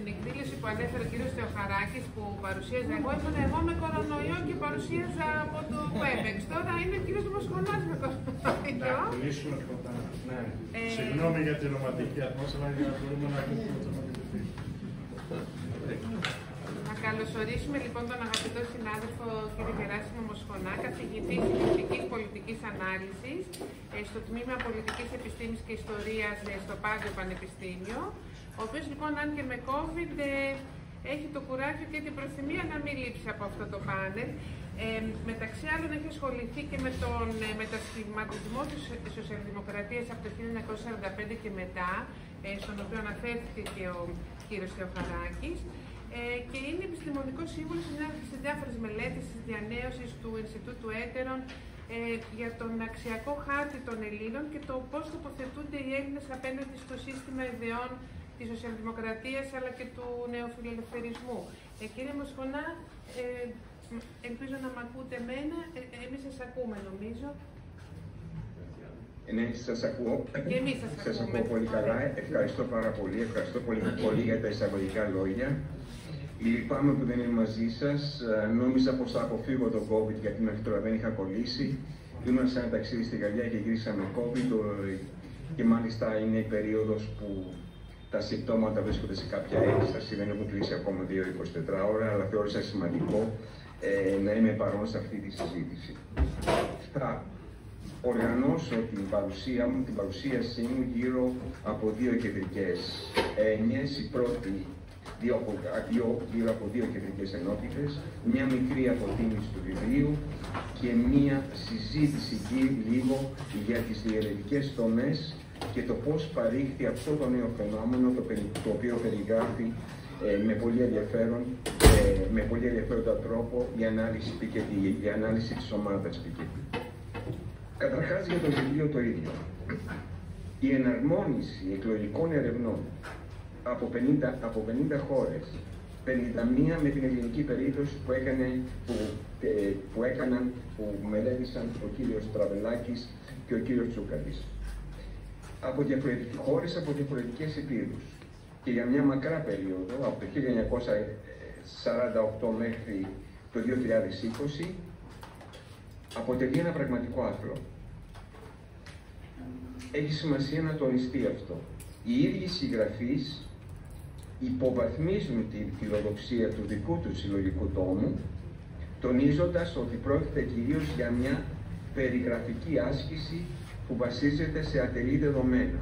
στην εκδήλωση που ανέφερε ο κύριος Θεοχαράκης που παρουσίαζα εγώ με κορονοϊό και παρουσίαζα από το WebEx. Τώρα είναι ο κύριος Δημοσχονάς με κορονοϊό. Να κλείσουμε πρώτα. Ναι. Συγγνώμη για τη ρομαντική ατμόσφαιρα, για να μπορούμε να ακούσουμε τον ομιλητή. Να καλωσορίσουμε λοιπόν τον αγαπητό συνάδελφο κύριο Γεράσιμο Μοσχονά, καθηγητή Φυσικής Πολιτικής Ανάλυσης στο Τμήμα Πολιτικής Επιστήμης και Ιστορίας στο Πάντιο Πανεπιστήμιο, ο οποίος λοιπόν, αν και με COVID, έχει το κουράγιο και την προθυμία να μην λείψει από αυτό το πάνελ. Μεταξύ άλλων έχει ασχοληθεί και με τον μετασχηματισμό της σοσιαλδημοκρατίας από το 1945 και μετά, στον οποίο αναφέρθηκε και ο κύριος Θεοχαράκης, και είναι επιστημονικός σύμβουλος σε διάφορες μελέτες της διανέωσης του Ινστιτούτου Έτερων για τον αξιακό χάρτη των Ελλήνων και το πώς τοποθετούνται οι Έλληνες απέναντι στο σύστημα ιδεών της σοσιαλδημοκρατίας αλλά και του νεοφιλελευθερισμού. Κύριε Μοσχονά, ελπίζω να μ' ακούτε εμένα, εμείς σας ακούμε νομίζω. Ναι, σας ακούω. Και εμείς σας ακούω πολύ καλά. Ευχαριστώ πάρα πολύ. Ευχαριστώ πολύ για τα εισαγωγικά λόγια. Λυπάμαι που δεν είμαι μαζί σας. Νόμιζα πως θα αποφύγω τον COVID γιατί μέχρι τώρα δεν είχα κολλήσει. Ήμουν σε ένα ταξίδι στη Γαλλία και γύρισα με COVID και μάλιστα είναι η περίοδος που τα συμπτώματα βρίσκονται σε κάποια έκσταση. Δεν έχουν κλείσει ακόμα 2-24 ώρα, αλλά θεώρησα σημαντικό να είμαι παρόν σε αυτή τη συζήτηση. Θα οργανώσω την παρουσίασή μου γύρω από δύο κεντρικές έννοιες. Η πρώτη γύρω από δύο κεντρικές ενότητες, μια μικρή αποτίμηση του βιβλίου και μια συζήτηση λίγο για τις διαιρετικές τομές και το πώς παρήχθη αυτό το νέο φαινόμενο, το οποίο περιγράφει με πολύ ενδιαφέροντα τρόπο η ανάλυση της ομάδας Piketty. Καταρχάς για το βιβλίο το ίδιο. Η εναρμόνιση εκλογικών ερευνών από 50 χώρες, 51 με την ελληνική περίπτωση που μελέτησαν ο κύριος Τραβελάκης και ο κύριος Τσούκαλης. Από χώρες από διαφορετικές επήρους και για μια μακρά περίοδο, από το 1948 μέχρι το 2020, αποτελεί ένα πραγματικό άθλο. Έχει σημασία να τονιστεί αυτό. Οι ίδιοι συγγραφείς υποβαθμίζουν τη φιλοδοξία του δικού του συλλογικού τόμου, τονίζοντας ότι πρόκειται κυρίως για μια περιγραφική άσκηση που βασίζεται σε ατελή δεδομένα.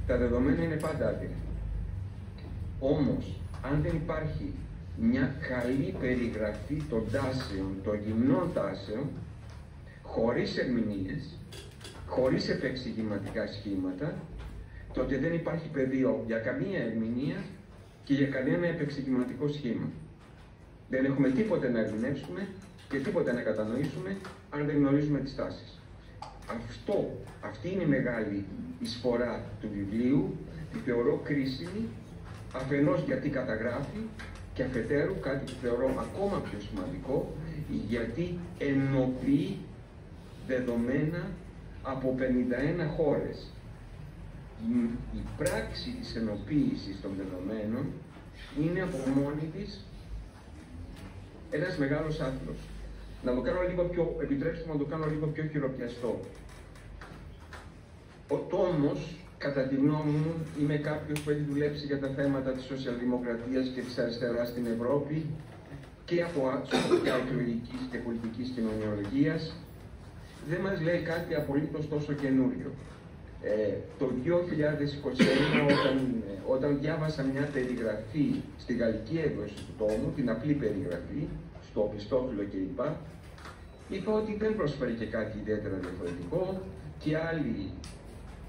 Τα δεδομένα είναι πάντα ατελή. Όμως, αν δεν υπάρχει μια καλή περιγραφή των τάσεων, των γυμνών τάσεων, χωρίς ερμηνείες, χωρίς επεξηγηματικά σχήματα, τότε δεν υπάρχει πεδίο για καμία ερμηνεία και για κανένα επεξηγηματικό σχήμα. Δεν έχουμε τίποτε να ερμηνεύσουμε και τίποτε να κατανοήσουμε αν δεν γνωρίζουμε τις τάσεις. Αυτή είναι η μεγάλη εισφορά του βιβλίου, τη θεωρώ κρίσιμη, αφενός γιατί καταγράφει και αφετέρου κάτι που θεωρώ ακόμα πιο σημαντικό, γιατί ενοποιεί δεδομένα από 51 χώρες. Η πράξη της ενοποίησης των δεδομένων είναι από μόνη της ένας μεγάλος άθλος. Επιτρέψτε μου να το κάνω λίγο πιο χειροπιαστό. Ο τόμος, κατά τη γνώμη μου, είμαι κάποιος που έχει δουλέψει για τα θέματα της σοσιαλδημοκρατίας και της αριστεράς στην Ευρώπη και από σκοπιά εκλογικής και πολιτικής κοινωνιολογίας. Δεν μας λέει κάτι απολύτως τόσο καινούριο. Το 2021, όταν διάβασα μια περιγραφή στη γαλλική έκδοση του τόμου, την απλή περιγραφή, στο οπισθόφυλλο κλπ, είπα ότι δεν προσφέρει και κάτι ιδιαίτερα διαφορετικό και άλλοι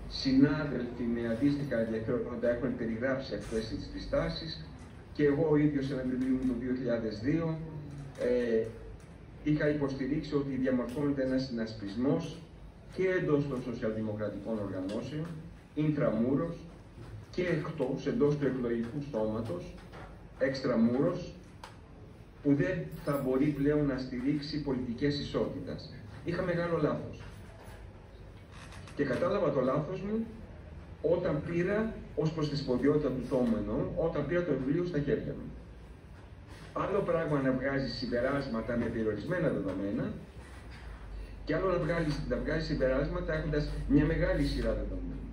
συνάδελφοι με αντίστοιχα ενδιαφέροντα έχουν περιγράψει αυτές τις τάσεις και εγώ ο ίδιος σε ένα βιβλίο μου το 2002 είχα υποστηρίξει ότι διαμορφώνεται ένας συνασπισμός και εντός των σοσιαλδημοκρατικών οργανώσεων, intramouros και εντός του εκλογικού στόματος, extramouros, που δεν θα μπορεί πλέον να στηρίξει πολιτικές ισότητας. Είχα μεγάλο λάθος. Και κατάλαβα το λάθος μου όταν πήρα, ως προς τη σπουδαιότητα του τόμου εννοώ, όταν πήρα το βιβλίο στα χέρια μου. Άλλο πράγμα να βγάζει συμπεράσματα με περιορισμένα δεδομένα και άλλο να βγάζει συμπεράσματα έχοντας μια μεγάλη σειρά δεδομένων.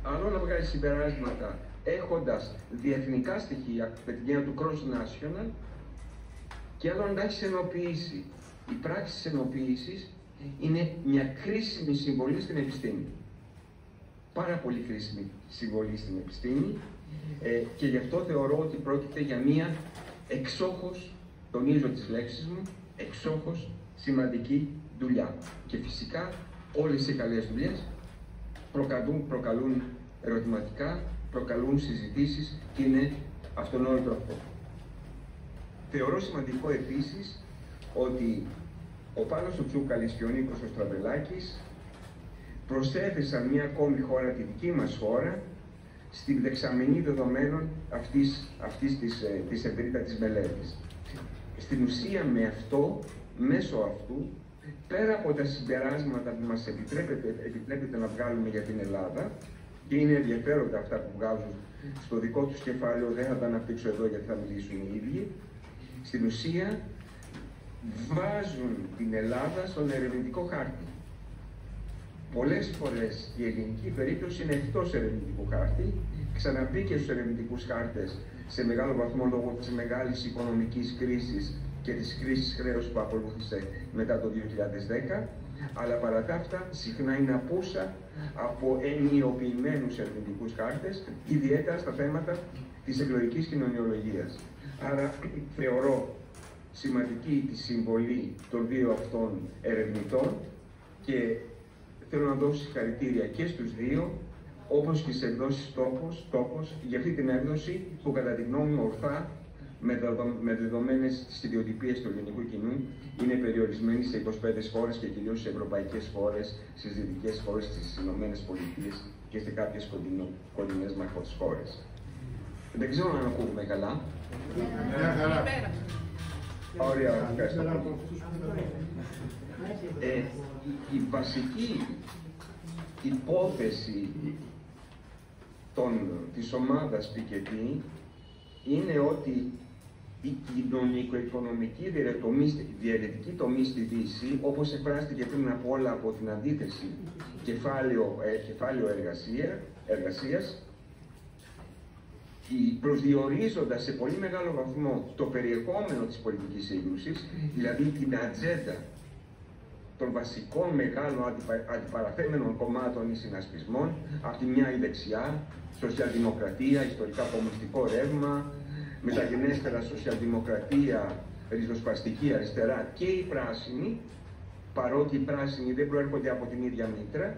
Άλλο να βγάζει συμπεράσματα έχοντας διεθνικά στοιχεία, με την έννοια του cross-national, και άλλο να έχει ενοποιήσει. Η πράξη της ενοποίησης είναι μια κρίσιμη συμβολή στην επιστήμη. Πάρα πολύ κρίσιμη συμβολή στην επιστήμη και γι' αυτό θεωρώ ότι πρόκειται για μια εξόχως, τονίζω τις λέξεις μου, εξόχως σημαντική δουλειά. Και φυσικά όλες οι καλές δουλειές προκαλούν ερωτηματικά, προκαλούν συζητήσεις και είναι αυτονόητο αυτό. Θεωρώ σημαντικό επίσης ότι ο Πάνος ο Τσούκαλης και ο Νίκος ο Στραβελάκης προσέθεσαν μια ακόμη χώρα, τη δική μας χώρα, στην δεξαμενή δεδομένων αυτής της ευρύτατης μελέτης. Στην ουσία μέσω αυτού, πέρα από τα συμπεράσματα που μας επιτρέπεται να βγάλουμε για την Ελλάδα, και είναι ενδιαφέροντα αυτά που βγάζουν στο δικό τους κεφάλαιο, δεν θα τα αναπτύξω εδώ γιατί θα μιλήσουν οι ίδιοι, στην ουσία βάζουν την Ελλάδα στον ερευνητικό χάρτη. Πολλές φορές η ελληνική περίπτωση είναι εκτός ερευνητικού χάρτη, ξαναμπήκε στους ερευνητικούς χάρτες σε μεγάλο βαθμό λόγω της μεγάλης οικονομικής κρίσης και της κρίσης χρέους που ακολούθησε μετά το 2010, αλλά παρά τα αυτά συχνά είναι απούσα από ενιοποιημένους ερευνητικούς χάρτες, ιδιαίτερα στα θέματα της εκλογικής κοινωνιολογίας. Άρα θεωρώ σημαντική τη συμβολή των δύο αυτών ερευνητών και θέλω να δώσω συγχαρητήρια και στους δύο, όπως και σε εκδόσεις τόπος, για αυτή την έκδοση που κατά τη γνώμη μου ορθά, με δεδομένες τις ιδιοτυπίες του ελληνικού κοινού, είναι περιορισμένη σε 25 χώρες και κυρίως σε ευρωπαϊκές χώρες, στις δυτικές χώρες, στις Ηνωμένες Πολιτείες και σε κάποιες κοντινές μας χώρες. Δεν ξέρω αν ακούγουμε καλά. Ωραία, ευχαριστώ πολύ. Η βασική υπόθεση της ομάδας Πικετή είναι ότι η κοινωνικο-οικονομική διαιρετική τομή στη Δύση, όπως εκφράστηκε πριν από όλα από την αντίθεση κεφάλαιο εργασίας, προσδιορίζοντας σε πολύ μεγάλο βαθμό το περιεχόμενο της πολιτικής σύγκρουσης, δηλαδή την ατζέντα των βασικών μεγάλων αντιπαραθέμενων κομμάτων ή συνασπισμών, από τη μια η δεξιά, σοσιαλδημοκρατία, ιστορικά κομμουνιστικό ρεύμα, μεταγενέστερα σοσιαλδημοκρατία, ριζοσπαστική αριστερά και οι πράσινοι, παρότι οι πράσινοι δεν προέρχονται από την ίδια μήτρα,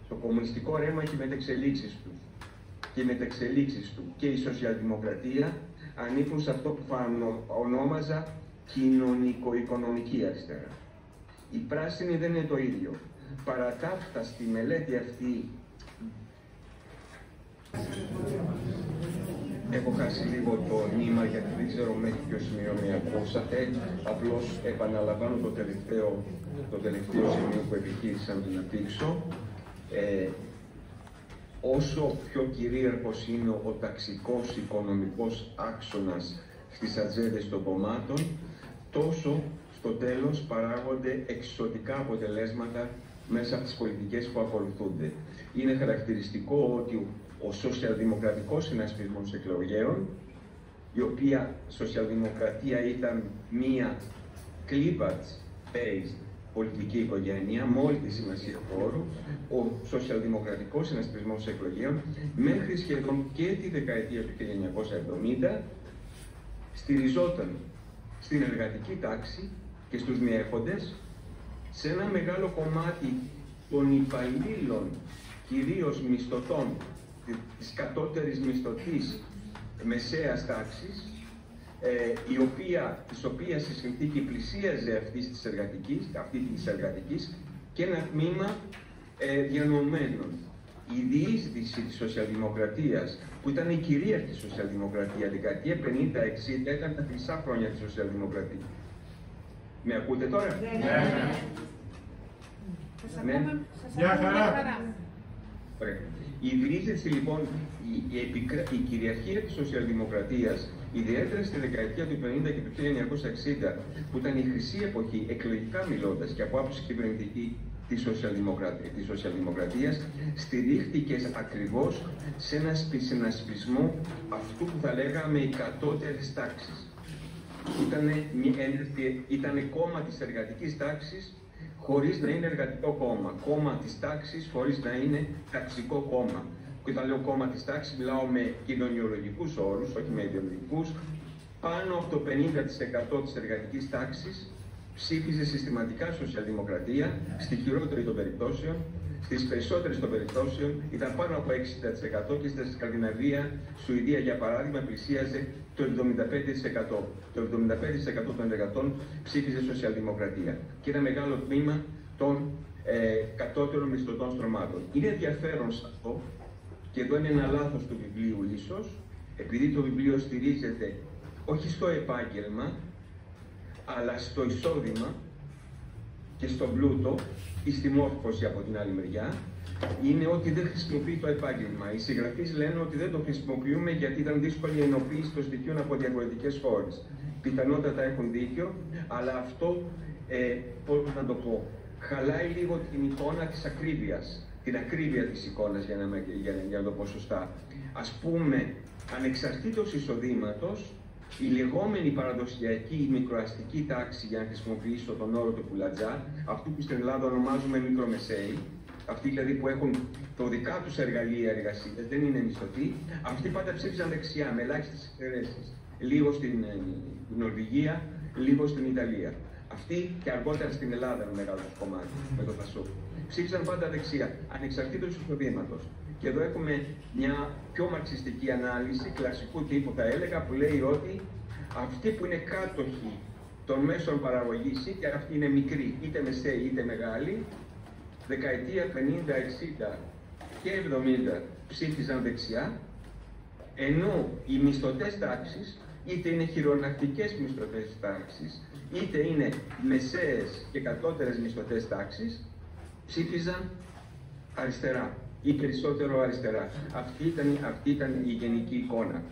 το κομμουνιστικό ρεύμα έχει μετεξελίξεις του. Και οι μετεξελίξεις του και η σοσιαλδημοκρατία ανήκουν σε αυτό που θα ονόμαζα κοινωνικο-οικονομική αριστερά. Οι πράσινοι δεν είναι το ίδιο. Παρά τα αυτά, στη μελέτη αυτή έχω χάσει λίγο το νήμα γιατί δεν ξέρω μέχρι ποιο σημείο με ακούσατε. Απλώς επαναλαμβάνω το τελευταίο σημείο που επιχείρησα να το αναπτύξω. Όσο πιο κυρίαρχος είναι ο ταξικός οικονομικός άξονας στις ατζέντες των κομμάτων, τόσο στο τέλος παράγονται εξωτικά αποτελέσματα μέσα από τις πολιτικές που ακολουθούνται. Είναι χαρακτηριστικό ότι ο σοσιαλδημοκρατικός συνασπισμός εκλογέων, η οποία σοσιαλδημοκρατία ήταν μία cleavage-based πολιτική οικογένεια, με όλη τη σημασία του όρου, ο σοσιαλδημοκρατικός συνασπισμός εκλογέων, μέχρι σχεδόν και τη δεκαετία του 1970, στηριζόταν στην εργατική τάξη και στους μιέχοντες, σε ένα μεγάλο κομμάτι των υπαλλήλων, κυρίως μισθωτών, της κατώτερης μισθωτής μεσαίας τάξης, της οποίας η συνθήκη πλησίαζε αυτή της εργατικής και ένα τμήμα διανομένων. Η διείσδυση της σοσιαλδημοκρατίας, που ήταν η κυρίαρχη σοσιαλδημοκρατία, δεκαετία 50-60, ήταν τα χρυσά χρόνια της σοσιαλδημοκρατίας. Με ακούτε τώρα? Ναι. Μια χαρά. Ιδρύθηκε λοιπόν η κυριαρχία της σοσιαλδημοκρατίας, ιδιαίτερα στη δεκαετία του 50 και του 1960, που ήταν η χρυσή εποχή, εκλογικά μιλώντας και από άποψη κυβερνητική της σοσιαλδημοκρατίας, στηρίχθηκε ακριβώς σε ένα συνασπισμό αυτού που θα λέγαμε οι κατώτερες τάξεις. Ήταν κόμμα της εργατικής τάξης, χωρίς να είναι εργατικό κόμμα. Κόμμα της τάξης, χωρίς να είναι ταξικό κόμμα. Και όταν λέω κόμμα της τάξης, μιλάω με κοινωνιολογικούς όρους, όχι με ιδεολογικούς. Πάνω από το 50% της εργατικής τάξης ψήφιζε συστηματικά σοσιαλδημοκρατία, στη χειρότερη των περιπτώσεων. Στις περισσότερες των περιπτώσεων ήταν πάνω από 60% και στη Σκανδιναβία, Σουηδία για παράδειγμα, πλησίαζε το 75%. Το 75% των εργατών ψήφιζε σοσιαλδημοκρατία. Και ένα μεγάλο τμήμα των κατώτερων μισθωτών στρωμάτων. Είναι ενδιαφέρον σε αυτό, και εδώ είναι ένα λάθος του βιβλίου ίσως, επειδή το βιβλίο στηρίζεται όχι στο επάγγελμα, αλλά στο εισόδημα και στον πλούτο ή στη μόρφωση από την άλλη μεριά, είναι ότι δεν χρησιμοποιεί το επάγγελμα. Οι συγγραφείς λένε ότι δεν το χρησιμοποιούμε γιατί ήταν δύσκολη η ενοποίηση των στοιχείων από διαφορετικές χώρες. Πιθανότατα έχουν δίκιο, αλλά αυτό, πώς να το πω, χαλάει λίγο την εικόνα της ακρίβειας, την ακρίβεια της εικόνας, για να το πω σωστά. Ας πούμε, ανεξαρτήτως εισοδήματος, η λεγόμενη παραδοσιακή μικροαστική τάξη, για να χρησιμοποιήσω τον όρο του Πουλατζά, αυτού που στην Ελλάδα ονομάζουμε μικρομεσαίοι, αυτοί δηλαδή που έχουν το δικά τους εργαλεία εργασίας, δεν είναι μισθωτοί, αυτοί πάντα ψήφισαν δεξιά, με ελάχιστες εξαιρέσεις. Λίγο στην Νορβηγία, λίγο στην Ιταλία. Αυτοί και αργότερα στην Ελλάδα με μεγάλο κομμάτι, με το Πασόκ. Ψήφισαν πάντα δεξιά, ανεξαρτήτως εισοδήματος. Και εδώ έχουμε μια πιο μαρξιστική ανάλυση, κλασικού τύπου θα έλεγα, που λέει ότι αυτοί που είναι κάτοχοι των μέσων παραγωγής, είτε αυτοί είναι μικροί, είτε μεσαίοι, είτε μεγάλοι, δεκαετία 50, 60 και 70 ψήφιζαν δεξιά, ενώ οι μισθωτές τάξεις, είτε είναι χειρονακτικές μισθωτές τάξεις, είτε είναι μεσαίες και κατώτερες μισθωτές τάξεις, ψήφιζαν αριστερά ή περισσότερο αριστερά. Αυτή ήταν η γενική εικόνα.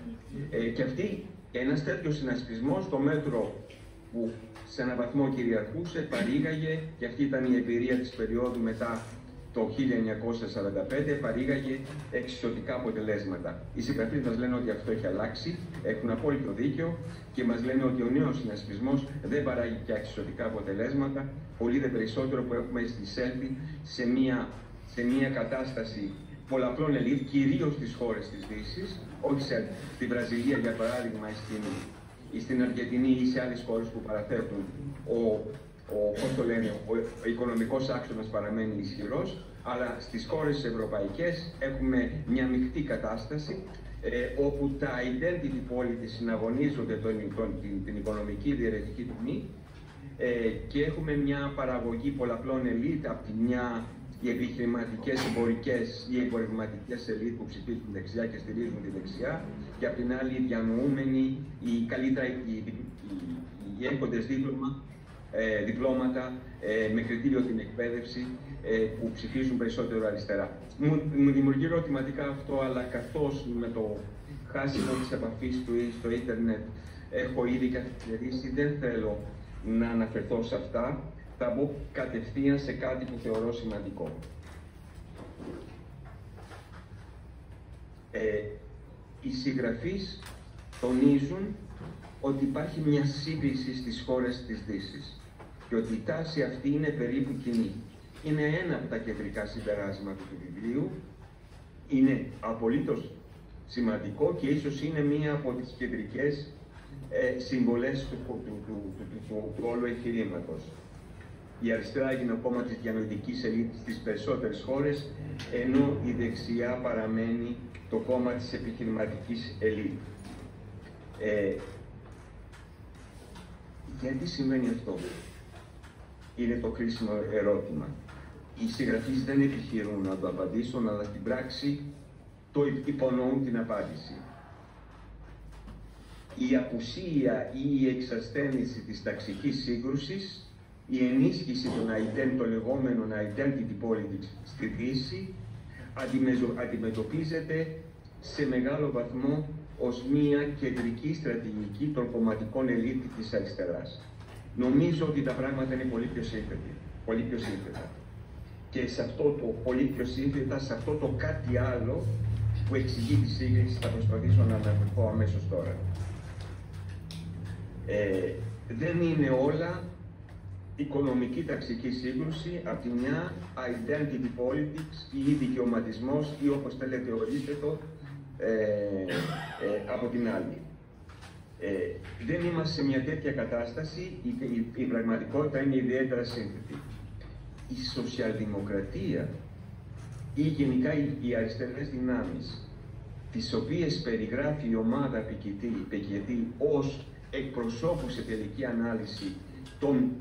Και ένας τέτοιος συνασπισμός, στο μέτρο που σε έναν βαθμό κυριαρχούσε, παρήγαγε, και αυτή ήταν η εμπειρία της περίοδου μετά το 1945, παρήγαγε εξισωτικά αποτελέσματα. Οι συγγραφείς μας λένε ότι αυτό έχει αλλάξει, έχουν απόλυτο δίκιο και μας λένε ότι ο νέος συνασπισμός δεν παράγει πια εξισωτικά αποτελέσματα, πολύ δε περισσότερο που έχουμε εισέλθει σε μια κατάσταση πολλαπλών ελίτ, κυρίως στις χώρες της Δύσης, όχι στη Βραζιλία για παράδειγμα, ή στην Αργεντινή ή σε άλλες χώρες που παραθέτουν ο οικονομικός άξονας παραμένει ισχυρός, αλλά στις χώρες ευρωπαϊκές έχουμε μια μεικτή κατάσταση, όπου τα identity politics συναγωνίζονται την οικονομική διαιρετική τιμή, και έχουμε μια παραγωγή πολλαπλών ελίτ, από τη μια οι επιχειρηματικές, εμπορικές ή εμπορευματικές ελίτ που ψηφίζουν δεξιά και στηρίζουν τη δεξιά, και από την άλλη οι διανοούμενοι, οι έχοντες διπλώματα με κριτήριο την εκπαίδευση, που ψηφίζουν περισσότερο αριστερά. Μου δημιουργεί ερωτηματικά αυτό, αλλά καθώς με το χάσιμο της επαφής του ή στο ίντερνετ έχω ήδη καθυστερήσει, δεν θέλω να αναφερθώ σε αυτά. Θα μπω κατευθείαν σε κάτι που θεωρώ σημαντικό. Οι συγγραφείς τονίζουν ότι υπάρχει μια σύγκριση στις χώρες της Δύσης και ότι η τάση αυτή είναι περίπου κοινή. Είναι ένα από τα κεντρικά συμπεράσματα του βιβλίου, είναι απολύτως σημαντικό και ίσως είναι μία από τις κεντρικές συμβολές του όλου εγχειρήματος. Η αριστερά έγινε ο κόμμα της διανοητικής ελίτ στις περισσότερες χώρες, ενώ η δεξιά παραμένει το κόμμα της επιχειρηματικής ελίτ. Γιατί συμβαίνει αυτό? Είναι το κρίσιμο ερώτημα. Οι συγγραφείς δεν επιχειρούν να το απαντήσουν, αλλά στην πράξη το υπονοούν την απάντηση. Η απουσία ή η εξασθένηση της ταξικής σύγκρουσης η ενίσχυση των λεγόμενων identity politics στη Δύση αντιμετωπίζεται σε μεγάλο βαθμό ως μία κεντρική στρατηγική των κομματικών ελίτ της αριστεράς. Νομίζω ότι τα πράγματα είναι πολύ πιο σύνθετα. Και σε αυτό το πολύ πιο σύνθετα, σε αυτό το κάτι άλλο που εξηγεί τη σύγκριση, θα προσπαθήσω να αναφερθώ αμέσως τώρα. Δεν είναι όλα οικονομική ταξική σύγκρουση, από τη μια identity politics ή δικαιωματισμός ή όπως θέλετε ορίστε το, από την άλλη. Δεν είμαστε σε μια τέτοια κατάσταση, η πραγματικότητα είναι ιδιαίτερα σύνθετη. Η σοσιαλδημοκρατία ή γενικά οι αριστερές δυνάμεις, τις οποίες περιγράφει η ομάδα Πικετή ως εκπροσώπους σε τελική ανάλυση των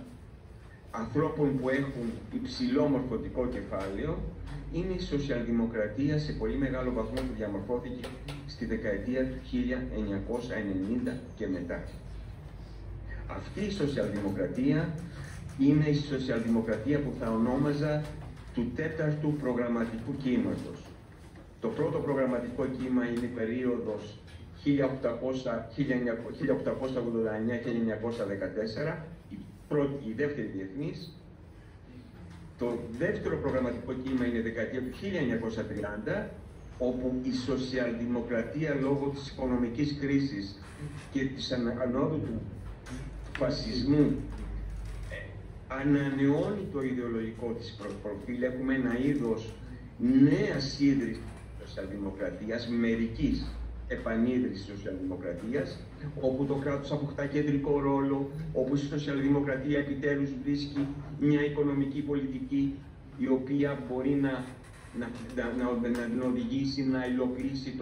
ανθρώπων που έχουν υψηλό μορφωτικό κεφάλαιο, είναι η σοσιαλδημοκρατία σε πολύ μεγάλο βαθμό που διαμορφώθηκε στη δεκαετία του 1990 και μετά. Αυτή η σοσιαλδημοκρατία είναι η σοσιαλδημοκρατία που θα ονόμαζα του τέταρτου προγραμματικού κύματος. Το πρώτο προγραμματικό κύμα είναι η περίοδος 1889-1914, η δεύτερη διεθνής. Το δεύτερο προγραμματικό κύμα είναι η δεκαετία του 1930, όπου η σοσιαλδημοκρατία λόγω της οικονομικής κρίσης και της ανόδου του φασισμού ανανεώνει το ιδεολογικό της προφίλ. Έχουμε ένα είδος νέας ίδρυσης της σοσιαλδημοκρατίας, μερικής επανίδρυσης της σοσιαλδημοκρατίας, όπου το κράτος αποκτά κεντρικό ρόλο, όπου η σοσιαλδημοκρατία επιτέλους βρίσκει μια οικονομική πολιτική η οποία μπορεί να την οδηγήσει να υλοποιήσει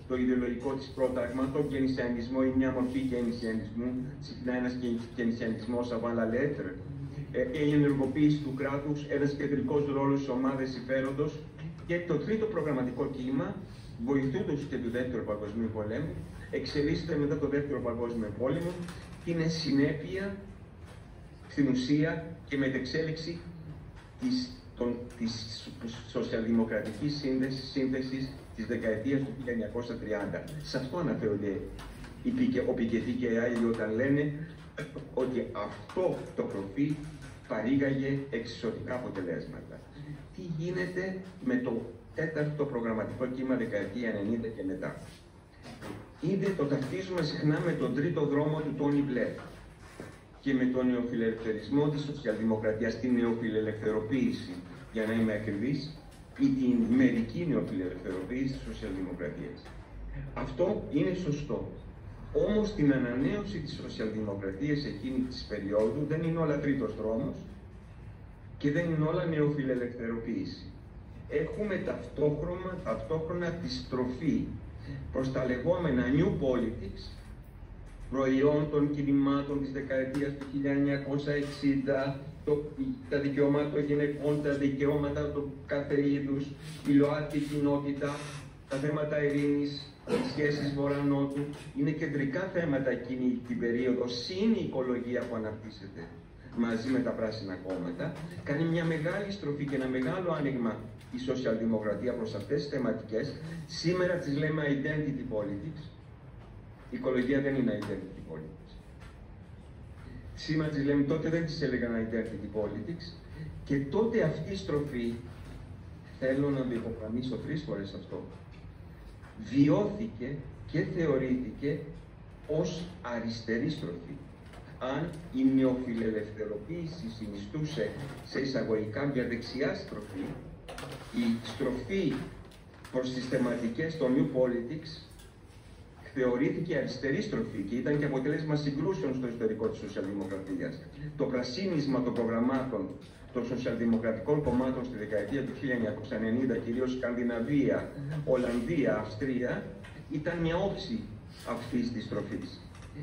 το ιδεολογικό της πρόταγμα, τον κενσιανισμό ή μια μορφή κενσιανισμού, συχνά ένας κενσιανισμός avant la lettre, η ενεργοποίηση του κράτους, ένας κεντρικός ρόλος στις ομάδες συμφέροντος. Και το τρίτο προγραμματικό κύμα, βοηθούντος και του Δεύτερου Παγκοσμίου Πολέμου, εξελίσσεται μετά το Δεύτερο Παγκόσμιο Πόλεμο και είναι συνέπεια στην ουσία και μετεξέλιξη της σοσιαλδημοκρατικής σύνθεσης της δεκαετίας του 1930. Σε αυτό αναφέρονται ο Πικετή και οι άλλοι όταν λένε ότι αυτό το προφίλ παρήγαγε εξισωτικά αποτελέσματα. Τι γίνεται με το τέταρτο προγραμματικό κύμα δεκαετία 90 και μετά? Ήδη το ταυτίζουμε συχνά με τον τρίτο δρόμο του Τόνι Μπλερ και με τον νεοφιλελευθερισμό της σοσιαλδημοκρατίας, την νεοφιλελευθεροποίηση, για να είμαι ακριβής, ή την μερική νεοφιλελευθεροποίηση της σοσιαλδημοκρατίας. Αυτό είναι σωστό. Όμως την ανανέωση της σοσιαλδημοκρατίας εκείνη της περίοδου δεν είναι όλα τρίτος δρόμος και δεν είναι όλα νεοφιλελευθεροποίηση. Έχουμε ταυτόχρονα τη στροφή προς τα λεγόμενα New Politics, προϊόν των κινημάτων της δεκαετίας του 1960, τα δικαιώματα των γυναικών, τα δικαιώματα του κάθε είδους, η ΛΟΑΤΚΙ κοινότητα, τα θέματα ειρήνης, οι σχέσεις βορρά-νότου, είναι κεντρικά θέματα εκείνη την περίοδο, συν η οικολογία που αναπτύσσεται μαζί με τα πράσινα κόμματα. Κάνει μια μεγάλη στροφή και ένα μεγάλο άνοιγμα η σοσιαλδημοκρατία προς αυτές τις θεματικές. Σήμερα τις λέμε identity politics. Η οικολογία δεν είναι identity politics. Σήμερα τις λέμε, τότε δεν τις έλεγαν identity politics. Και τότε αυτή η στροφή, θέλω να το υπογραμμίσω 3 φορές αυτό, βιώθηκε και θεωρήθηκε ως αριστερή στροφή. Αν η νεοφιλελευθεροποίηση συνιστούσε σε εισαγωγικά μια δεξιά στροφή, η στροφή προς τις θεματικές των New Politics θεωρήθηκε αριστερή στροφή και ήταν και αποτέλεσμα συγκρούσεων στο ιστορικό της σοσιαλδημοκρατίας. Το πρασίνισμα των προγραμμάτων των σοσιαλδημοκρατικών κομμάτων στη δεκαετία του 1990, κυρίως Σκανδιναβία, Ολλανδία, Αυστρία, ήταν μια όψη αυτής της στροφής.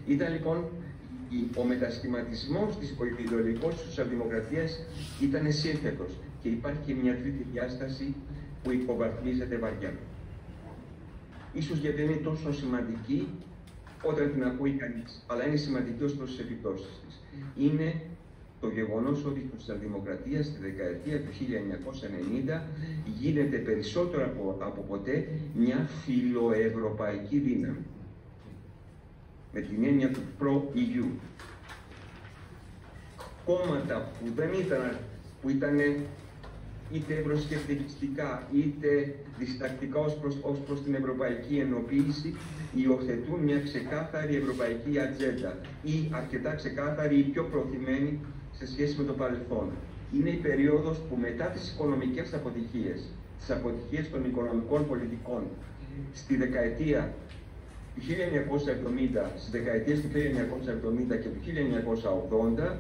Ήταν λοιπόν ο μετασχηματισμός της ιδεολογικής σοσιαλδημοκρατίας ήταν σύνθετος και υπάρχει και μια τρίτη διάσταση που υποβαθμίζεται βαριά. Ίσως γιατί είναι τόσο σημαντική όταν την ακούει κανείς, αλλά είναι σημαντική ως προς τις επιπτώσεις της. Είναι το γεγονός ότι η σοσιαλδημοκρατία στη δεκαετία του 1990 γίνεται περισσότερο από ποτέ μια φιλοευρωπαϊκή δύναμη. Με την έννοια του προ-EU. Κόμματα που ήταν είτε ευρωσκεπτικιστικά είτε διστακτικά ως προς την ευρωπαϊκή ενοποίηση, υιοθετούν μια ξεκάθαρη ευρωπαϊκή ατζέντα ή αρκετά ξεκάθαρη ή πιο προωθημένη σε σχέση με το παρελθόν. Είναι η περίοδος που μετά τις οικονομικές αποτυχίες, τις αποτυχίες των οικονομικών πολιτικών στη δεκαετία του 1970, στις δεκαετίες του 1970 και του 1980,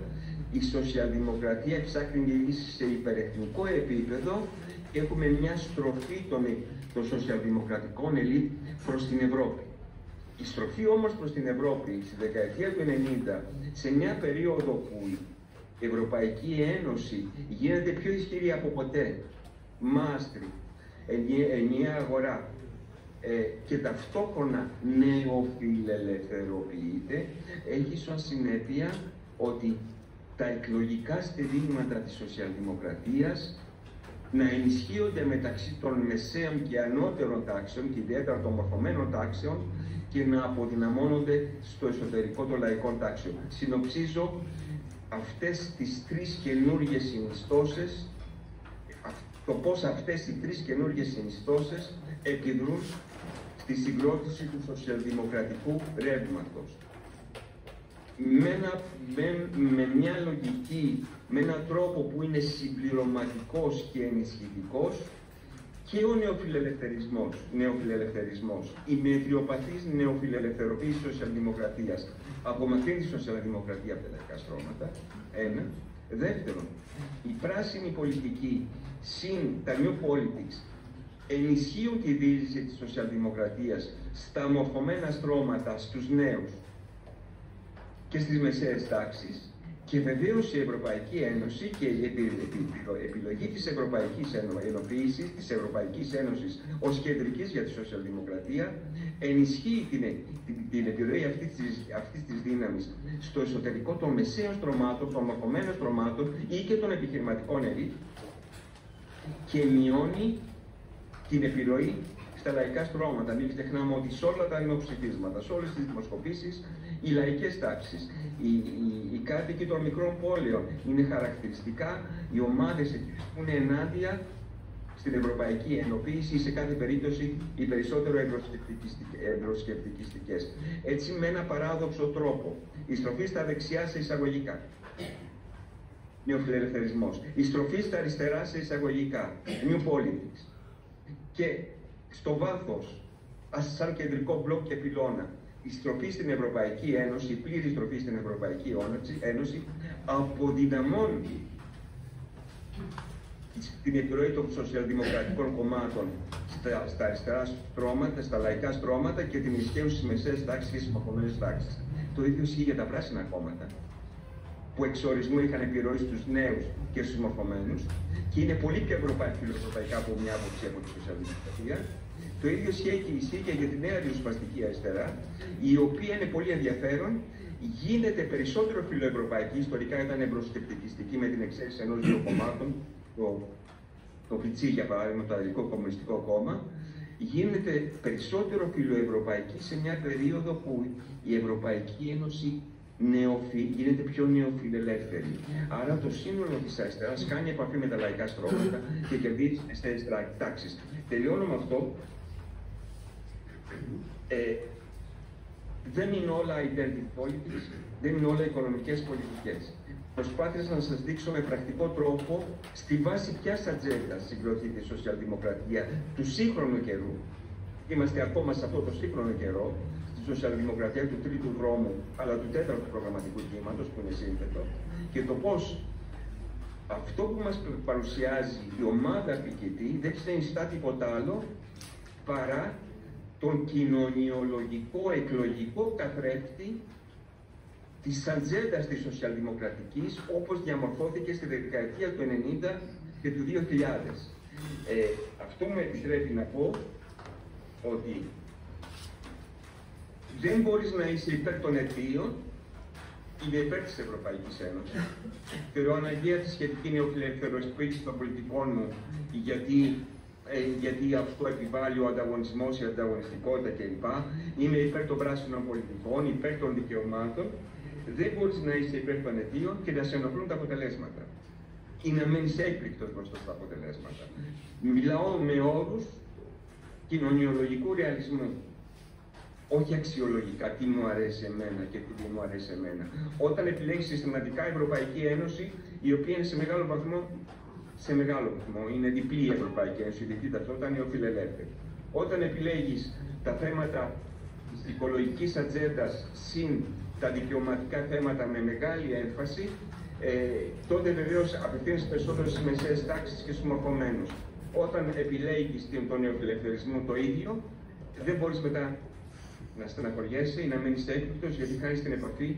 η σοσιαλδημοκρατία εξάκρινε σε υπερεθνικό επίπεδο και έχουμε μια στροφή των σοσιαλδημοκρατικών ελίτ προς την Ευρώπη. Η στροφή όμως προς την Ευρώπη στη δεκαετία του 90, σε μια περίοδο που η Ευρωπαϊκή Ένωση γίνεται πιο ισχυρή από ποτέ, Μάστριχτ, ενιαία αγορά, και ταυτόχρονα νεοφιλελευθερωποιείται, έχει σαν συνέπεια ότι τα εκλογικά στηρίγματα της σοσιαλδημοκρατίας να ενισχύονται μεταξύ των μεσαίων και ανώτερων τάξεων και ιδιαίτερα των μορφωμένων τάξεων και να αποδυναμώνονται στο εσωτερικό των λαϊκών τάξεων. Συνοψίζω αυτές τις τρεις καινούργιες συνιστώσεις, το πώς αυτές οι τρεις καινούργιες συνιστώσεις επιδρούν στη συγκρότηση του σοσιαλδημοκρατικού ρεύματος. Με μια λογική, με έναν τρόπο που είναι συμπληρωματικός και ενισχυτικός, και ο νεοφιλελευθερισμός, η μετριοπαθής νεοφιλελευθεροποίηση της σοσιαλδημοκρατίας απομακρύνει τη σοσιαλδημοκρατία από τα λαϊκά στρώματα, ένα. Δεύτερον, η πράσινη πολιτική συν τα New Politics ενισχύουν τη δίληση της σοσιαλδημοκρατίας στα μορφωμένα στρώματα, στους νέους και στις μεσαίες τάξεις, και βεβαίως η Ευρωπαϊκή Ένωση και η επιλογή της Ευρωπαϊκής Ενοποίησης, της Ευρωπαϊκής Ένωσης ως κεντρικής για τη σοσιαλδημοκρατία, ενισχύει την επιρροή αυτής της δύναμης στο εσωτερικό των μεσαίων στρωμάτων, των μορφωμένων στρωμάτων ή και των επιχειρηματικών ελίτ και μειώνει την επιρροή στα λαϊκά στρώματα. Μην ξεχνάμε ότι σε όλα τα δημοψηφίσματα, σε όλες τις δημοσκοπήσεις, οι λαϊκές τάξεις, οι κάτοικοι των μικρών πόλεων είναι χαρακτηριστικά οι ομάδες που είναι ενάντια στην ευρωπαϊκή ενοποίηση ή σε κάθε περίπτωση οι περισσότερο ευρωσκεπτικιστικές. Έτσι, με ένα παράδοξο τρόπο, η στροφή στα δεξιά σε εισαγωγικά, νεοφιλελευθερισμός, η στροφή στα αριστερά σε εισαγωγικά, New Politics, και στο βάθος, σαν κεντρικό μπλοκ και πυλώνα, η στροφή στην Ευρωπαϊκή Ένωση, η πλήρη στροφή στην Ευρωπαϊκή Ένωση, αποδυναμώνει την επιρροή των σοσιαλδημοκρατικών κομμάτων στα αριστερά στρώματα, στα λαϊκά στρώματα και την ισχύουν στις μεσαίες τάξεις και στις μορφωμένες τάξεις. Το ίδιο ισχύει για τα πράσινα κόμματα, που εξορισμού είχαν επιρροή στους νέους και στους μορφωμένους και είναι πολύ πιο φιλοευρωπαϊκά από μια άποψη από τη σοσιαλδημοκρατία. Το ίδιο ισχύει και για τη νέα ριζοσπαστική αριστερά, η οποία είναι πολύ ενδιαφέρον, γίνεται περισσότερο φιλοευρωπαϊκή, ιστορικά ήταν ευρωσκεπτικιστική με την εξαίρεση ενός-δύο κομμάτων, το Φιτσί για παράδειγμα, το Αγγλικό Κομμουνιστικό Κόμμα, γίνεται περισσότερο φιλοευρωπαϊκή σε μια περίοδο που η Ευρωπαϊκή Ένωση γίνεται πιο νεοφιλελεύθερη. Άρα το σύνολο της αριστεράς κάνει επαφή με τα λαϊκά στρώματα και κερδίζει τις μεσαίες τάξεις. Τελειώνω με αυτό. Δεν είναι όλα identity politics, δεν είναι όλα οικονομικές πολιτικές. Προσπάθησα να σας δείξω με πρακτικό τρόπο στη βάση ποιας ατζέντας συγκροτείται η σοσιαλδημοκρατία του σύγχρονου καιρού. Είμαστε ακόμα σε αυτό το σύγχρονο καιρό, στη σοσιαλδημοκρατία του τρίτου δρόμου, αλλά του τέταρτου προγραμματικού κύματος που είναι σύνθετο, και το πώς αυτό που μας παρουσιάζει η ομάδα Piketty δεν συνιστά τίποτα άλλο παρά τον κοινωνιολογικό εκλογικό καθρέφτη της ατζέντας της σοσιαλδημοκρατικής, όπως διαμορφώθηκε στη δεκαετία του 90 και του 2000. Αυτό μου επιτρέπει να πω ότι δεν μπορείς να είσαι υπέρ των αιτίων είμαι υπέρ της Ευρωπαϊκής Ένωσης. Θεωρώ αναγκαία τη σχετική νεοφιλελευθερωποίηση των πολιτικών μου, γιατί αυτό επιβάλλει ο ανταγωνισμός, η ανταγωνιστικότητα κλπ. Είμαι υπέρ των πράσινων πολιτικών, υπέρ των δικαιωμάτων. Δεν μπορείς να είσαι υπέρ των αιτίων και να σε ενοχλούν τα αποτελέσματα. Ή να μένεις έκπληκτος μπροστά στα αποτελέσματα. Μιλάω με όρους κοινωνιολογικού ρεαλισμού. Όχι αξιολογικά, τι μου αρέσει εμένα και τι μου αρέσει εμένα. Όταν επιλέγεις συστηματικά η Ευρωπαϊκή Ένωση, η οποία είναι σε μεγάλο βαθμό, είναι διπλή η Ευρωπαϊκή Ένωση, διπλή ταυτότητα, νεοφιλελεύθερη. Όταν επιλέγεις τα θέματα της οικολογικής ατζέντας συν τα δικαιωματικά θέματα με μεγάλη έμφαση, τότε βεβαίως απευθύνεσαι περισσότερο στις μεσαίες τάξεις και στους μορφωμένους. Όταν επιλέγεις τον νεοφιλελευθερισμό το ίδιο, δεν μπορείς μετά να στεναχωριέσαι ή να μείνεις έκπληκτος, γιατί χάνεις την επαφή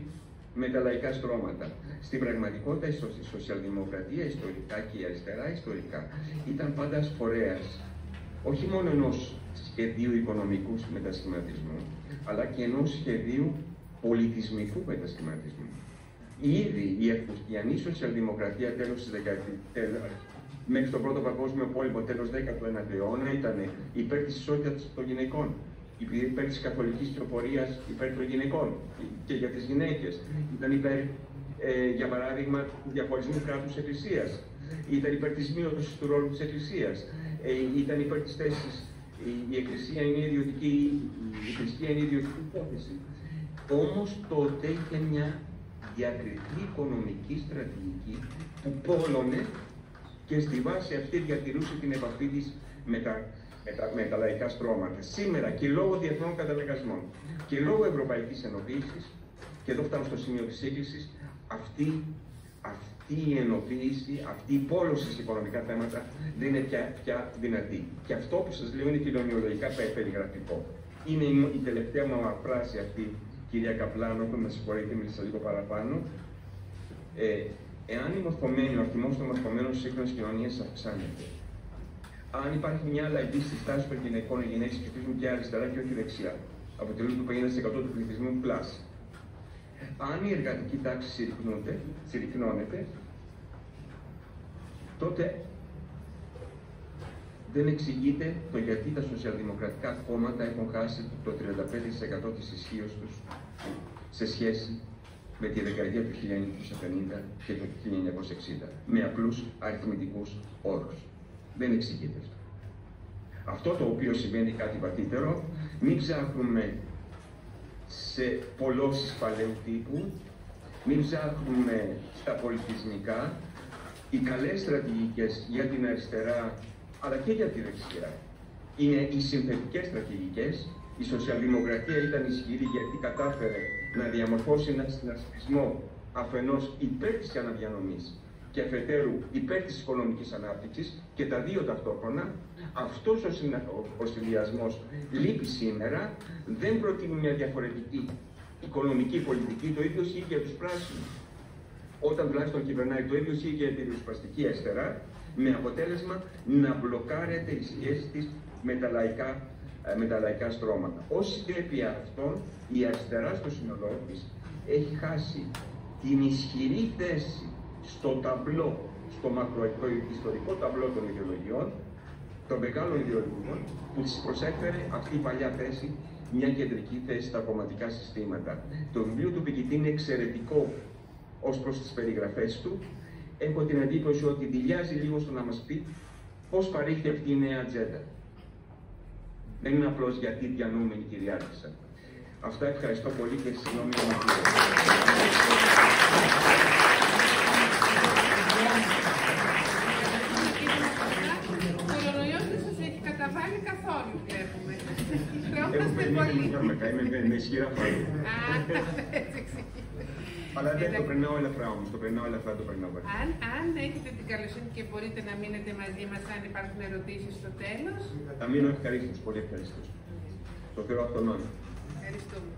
με τα λαϊκά στρώματα. Στην πραγματικότητα, η σοσιαλδημοκρατία ιστορικά και η αριστερά ιστορικά ήταν πάντα φορέας όχι μόνο ενός σχεδίου οικονομικού μετασχηματισμού, αλλά και ενός σχεδίου πολιτισμικού μετασχηματισμού. Ήδη η ευπουστιανή σοσιαλδημοκρατία μέχρι τον Πρώτο Παγκόσμιο Πόλεμο, τέλος 19ου αιώνα, ήταν υπέρ της ισότητας των γυναικών, υπέρ της καθολικής πληροφορίας υπέρ των γυναικών και για τις γυναίκες. Ήταν υπέρ, για παράδειγμα, του διαχωρισμού κράτους εκκλησίας. Ήταν υπέρ της μείωσης του ρόλου της εκκλησίας. Ήταν υπέρ της θέσης η εκκλησία είναι ιδιωτική, η θρησκεία είναι ιδιωτική υπόθεση. Όμως τότε είχε μια διακριτή οικονομική στρατηγική που πόλωνε και στη βάση αυτή διατηρούσε την επαφή της με τα λαϊκά στρώματα. Σήμερα και λόγω διεθνών καταναγκασμών και λόγω ευρωπαϊκής ενοποίησης, και εδώ φτάνω στο σημείο της σύγκλησης, αυτή η ενοποίηση, αυτή η πόλωση σε οικονομικά θέματα δεν είναι πια δυνατή. Και αυτό που σας λέω είναι κοινωνιολογικά περιγραφικό. Είναι η τελευταία μου φράση αυτή, κυρία Καπλάνο, που με συγχωρείτε, μίλησα λίγο παραπάνω. Εάν ο αριθμός των μορφωμένων σύγχρονης κοινωνίας αυξάνεται, αν υπάρχει μια αλλαγή στη στάση των γυναικών, οι γυναίκες ψηφίζουν πια αριστερά και όχι δεξιά. Αποτελούν το 50% του πληθυσμού πλάς. Αν η εργατική τάξη συρρυκνώνεται, τότε δεν εξηγείται το γιατί τα σοσιαλδημοκρατικά κόμματα έχουν χάσει το 35% της ισχύως τους σε σχέση με τη δεκαετία του 1950 και το 1960, με απλούς αριθμητικούς όρους. Δεν εξηγείται αυτό. Αυτό το οποίο σημαίνει κάτι βαθύτερο, μην ψάχνουμε σε πολλώσεις παλαιού τύπου, μην ψάχνουμε στα πολιτισμικά. Οι καλές στρατηγικές για την αριστερά, αλλά και για τη δεξιά, είναι οι συνθετικές στρατηγικές. Η σοσιαλδημοκρατία ήταν ισχυρή γιατί κατάφερε να διαμορφώσει ένα συνασπισμό αφενός υπέρ της αναδιανομής και αφετέρου υπέρ της οικονομικής ανάπτυξης, και τα δύο ταυτόχρονα. Αυτός ο συνδυασμός λείπει σήμερα, δεν προτείνει μια διαφορετική οικονομική πολιτική. Το ίδιο ισχύει για τους πράσινους. Όταν τουλάχιστον κυβερνάει, το ίδιο ισχύει για τη ριζοσπαστική αριστερά, με αποτέλεσμα να μπλοκάρεται η σχέση της με τα λαϊκά στρώματα. Ως συνέπεια αυτών, η αριστερά στο σύνολό της έχει χάσει την ισχυρή θέση στο ταμπλό, στο μακροϊστορικό ταμπλό των ιδεολογιών, των μεγάλων ιδεολογιών, που της προσέφερε αυτή η παλιά θέση, μια κεντρική θέση στα κομματικά συστήματα. Το βιβλίο του Πικετty είναι εξαιρετικό ως προς τις περιγραφές του. Έχω την εντύπωση ότι δηλιάζει λίγο στο να μας πει πώς παρήχθη αυτή η νέα ατζέντα. Δεν είναι απλώς γιατί διανοούμε η κυριάρχησα. Αυτά, ευχαριστώ πολύ και συγγνώμη για την Ο κορονοϊός δεν σας έχει καταβάλει καθόλου, βλέπουμε. Είμαι ισχυρά φάση. Αλλά δεν το περνάω ελαφρά όμως, το περνάω βαθιά. Αν έχετε την καλοσύνη και μπορείτε να μείνετε μαζί μας, αν υπάρχουν ερωτήσεις στο τέλος. Θα μείνω ευχαρίστως, πολύ ευχαρίστως. Το θεωρώ αυτονόητο. Ευχαριστούμε.